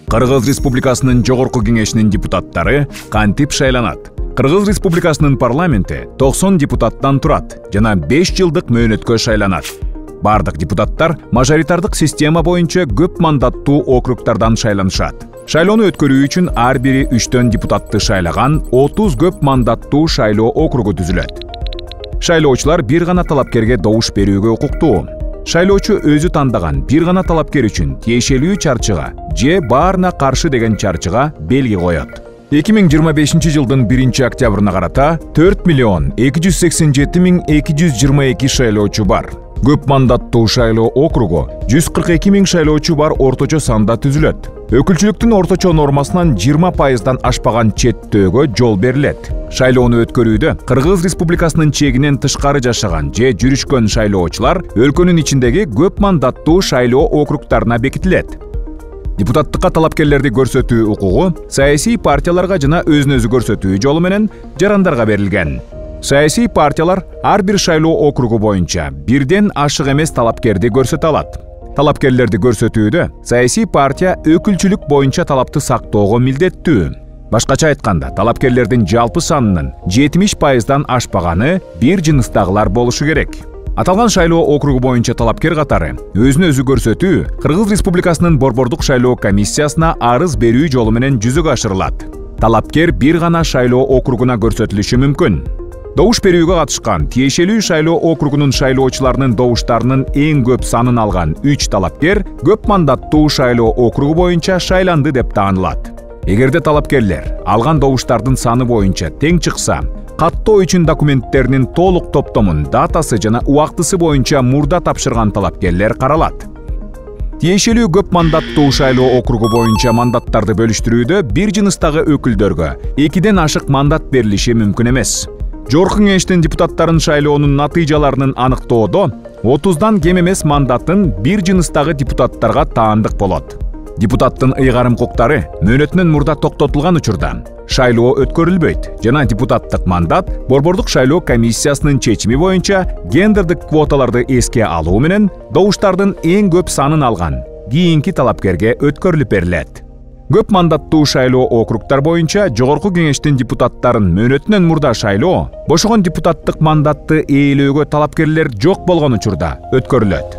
Кыргыз Республикасынын Жогорку Кеңешинин депутаттары кантип шайланат? Кыргыз Республикасынын парламенти 90 депутаттан турат жана 5 жылдык мөөнөткө шайланат. Бардык депутаттар мажоритардык система боюнча көп мандаттуу округдардан шайланышат. Шайлоону өткөрүү үчүн ар бири 3 депутатты шайлаган 30 көп мандаттуу шайлоо округу түзүлөт. Шайлоочулар бир гана талапкерге добуш берүүгө укуктуу. Шайлоочу өзү тандаган бир гана талапкер үчүн тиешелүү чарчыга же баарына каршы деген чарчыга белги коет. 2025 жылдын 1 октябрына карата 4.287.222 шайлоочу бар. Көп мандаттуу шайлоо округу 142.000 шайлоочу бар орточо санда түзүлөт. Өкүлчүлүктүн орточо нормасынан 20%дан ашпаган четтөөгө жол берилет. Шайлоону өткөрүүдө Кыргыз Республикасынын чегинен тышкары жашаган же жүрүшкөн шайлоочулар өлкөнүн ичиндеги көп мандаттуу шайлоо округдарына бекитилет. Депутаттыкка талапкерлерди көрсөтүү укугу саясий партияларга жана өзүн-өзү көрсөтүү жолу менен жарандарга берилген. Саясий партиялар ар бир шайлоо округу боюнча бирден ашык эмес талапкерди көрсөтө алат. Талапкерлерди көрсөтүүдө саясий партия өкүлчүлүк боюнча талапты сактоого милдеттүү. Башкача айтканда, талапкерлердин жалпы санынын 70%дан ашпаганы бир жыныстагылар болушу керек. Аталган шайлоо округу боюнча талапкер катары өзүн-өзү көрсөтүү Кыргыз Республикасынын Борбордук шайлоо комиссиясына арыз берүү жолу менен жүзөгө ашырылат. Талапкер бир гана шайлоо округуна көрсөтүлүшү мүмкүн. Добуш берүүгө катышкан тиешелүү шайлоо округунун шайлоочуларынын добуштарынын эң көп санын алган 3 талапкер көп мандаттуу шайлоо округу боюнча шайланды деп таанылат. Эгерде талапкерлер алган добуштардын саны боюнча тең чыкса, каттоо үчүн документтеринин толук топтомун датасы жана убактысы боюнча мурда тапшырган талапкерлер каралат. Тиешелүү көп мандаттуу шайлоо округу боюнча мандаттарды бөлүштүрүүдө бир жыныстагы өкүлдөргө 2ден ашык мандат берилиши мүмкүн эмес. Жогорку Кеңештин депутаттарын шайлоонун натыйжаларынын аныктоодо 30дан кем эмес мандатын бир жыныстагы депутаттарга таандык болот. Депутаттын ыйгарым укуктары мөөнөтүнөн мурда токтотулган учурда шайлоо өткөрүлбөйт жана депутаттык мандат Борбордук шайлоо комиссиясынын чечими боюнча гендердик квоталарды эске алуу менен добуштардын эң көп санын алган кийинки талапкерге өткөрүлүп берилет. Көп мандаттуу шайлоо округдар боюнча Жогорку Кеңештин депутаттарын мөөнөтүнөн мурда шайлоо бошогон депутаттык мандатты ээлөөгө талапкерлер жок болгон учурда өткөрүлөт.